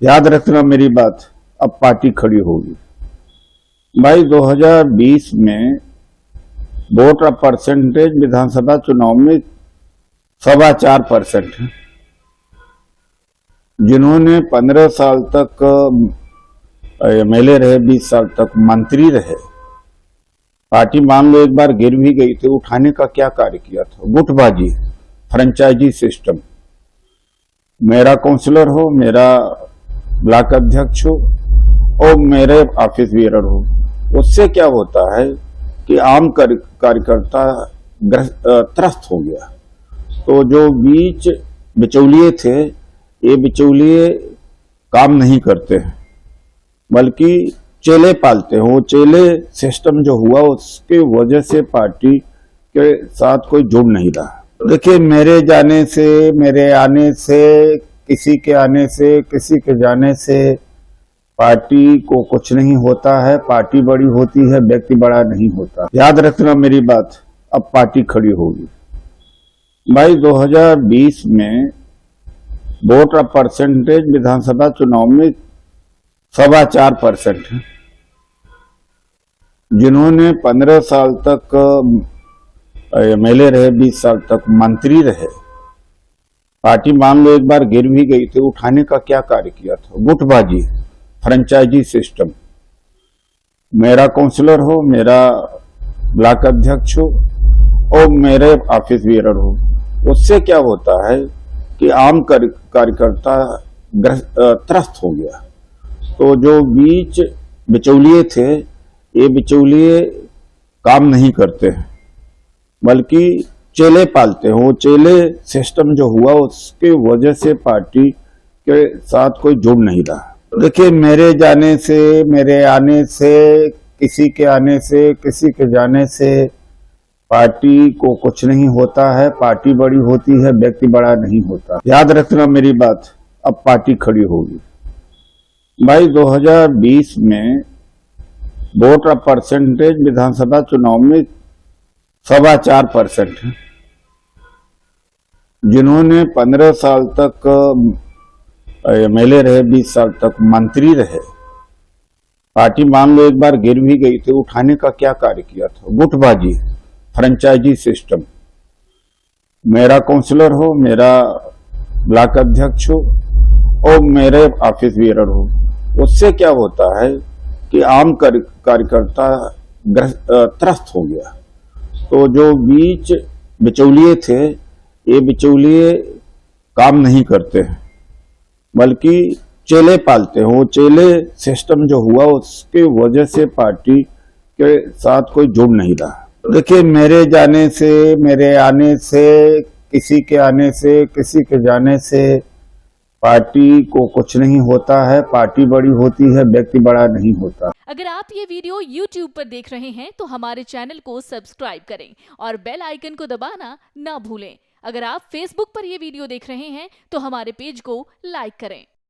याद रखना मेरी बात, अब पार्टी खड़ी होगी भाई। 2020 में वोट का परसेंटेज विधानसभा चुनाव में 4.25% है। जिन्होंने 15 साल तक एमएलए रहे, 20 साल तक मंत्री रहे, पार्टी मान लो एक बार गिर भी गई थी, उठाने का क्या कार्य किया था? गुटबाजी, फ्रेंचाइजी सिस्टम। मेरा काउंसलर हो, मेरा ब्लॉक अध्यक्ष हो और मेरे ऑफिस बेरर हो, उससे क्या होता है कि आम कार्यकर्ता त्रस्त हो गया। तो जो बीच बिचौलिए थे, ये बिचौलिए काम नहीं करते हैं बल्कि चेले पालते हैं। वो चेले सिस्टम जो हुआ उसके वजह से पार्टी के साथ कोई जुड़ नहीं रहा। देखिए, मेरे जाने से, मेरे आने से, किसी के आने से, किसी के जाने से पार्टी को कुछ नहीं होता है। पार्टी बड़ी होती है, व्यक्ति बड़ा नहीं होता। याद रखना मेरी बात, अब पार्टी खड़ी होगी भाई। 2020 में वोट का परसेंटेज विधानसभा चुनाव में 4.25% है। जिन्होंने 15 साल तक एमएलए रहे, 20 साल तक मंत्री रहे, पार्टी मान लो एक बार गिर भी गई थी, उठाने का क्या कार्य किया था? गुटबाजी, फ्रेंचाइजी सिस्टम। मेरा काउंसलर हो, मेरा ब्लॉक अध्यक्ष हो और मेरे ऑफिस बेरर हो, उससे क्या होता है कि आम कार्यकर्ता त्रस्त हो गया। तो जो बीच बिचौलिए थे, ये बिचौलिए काम नहीं करते हैं बल्कि चेले पालते हैं। वो चेले सिस्टम जो हुआ उसके वजह से पार्टी के साथ कोई जुड़ नहीं रहा। देखिए, मेरे जाने से, मेरे आने से, किसी के आने से, किसी के जाने से पार्टी को कुछ नहीं होता है। पार्टी बड़ी होती है, व्यक्ति बड़ा नहीं होता। याद रखना मेरी बात, अब पार्टी खड़ी होगी भाई। 2020 में वोट का परसेंटेज विधानसभा चुनाव में 4.25% है। जिन्होंने 15 साल तक एमएलए रहे, 20 साल तक मंत्री रहे, पार्टी मान लो एक बार गिर भी गई थी, उठाने का क्या कार्य किया था? गुटबाजी, फ्रेंचाइजी सिस्टम। मेरा काउंसलर हो, मेरा ब्लॉक अध्यक्ष हो और मेरे ऑफिस बेरर हो, उससे क्या होता है कि आम कार्यकर्ता त्रस्त हो गया। तो जो बीच बिचौलिए थे, ये बिचौलिए काम नहीं करते हैं बल्कि चेले पालते हैं। वो चेले सिस्टम जो हुआ उसके वजह से पार्टी के साथ कोई जुड़ नहीं रहा। देखिए, मेरे जाने से, मेरे आने से, किसी के आने से, किसी के जाने से पार्टी को कुछ नहीं होता है। पार्टी बड़ी होती है, व्यक्ति बड़ा नहीं होता। अगर आप ये वीडियो YouTube पर देख रहे हैं तो हमारे चैनल को सब्सक्राइब करें और बेल आइकन को दबाना ना भूलें। अगर आप Facebook पर ये वीडियो देख रहे हैं तो हमारे पेज को लाइक करें।